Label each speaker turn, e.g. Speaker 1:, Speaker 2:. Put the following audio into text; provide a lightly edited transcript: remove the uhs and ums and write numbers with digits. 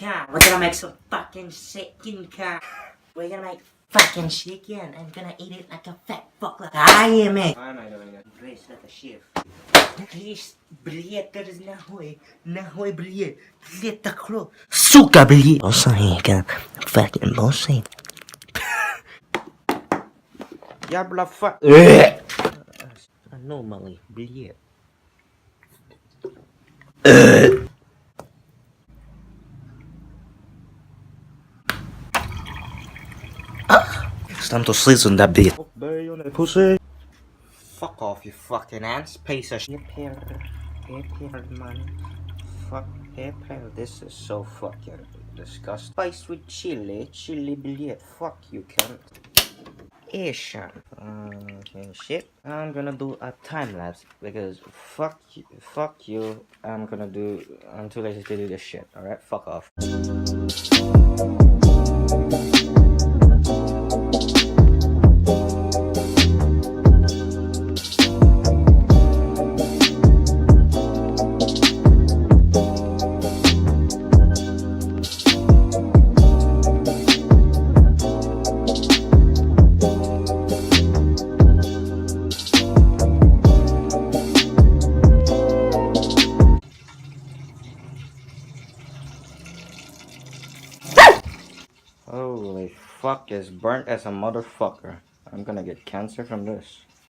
Speaker 1: car. We're gonna make some fucking chicken car. We're gonna make fucking chicken and gonna eat it like a fat fuck like I am it.
Speaker 2: Vad är det då?
Speaker 1: Dress like a chef. Dress блядь, det är нахуй блядь. Лето кровь. Сука блядь. Босса egen. Fucking bossa.
Speaker 2: Jävla fuck.
Speaker 1: Normally блядь. It's time to season that bitch.
Speaker 2: Berg on that pussy.
Speaker 1: Fuck off, you fucking ass piece of shit. Hair money. Fuck hair. This is so fucking disgusting. Spiced with chili billet. Fuck you, cunt. Asian. Okay, shit. I'm gonna do a time lapse because fuck you. I'm too lazy to do this shit. Alright, fuck off.
Speaker 2: Holy fuck, is burnt as a motherfucker. I'm gonna get cancer from this.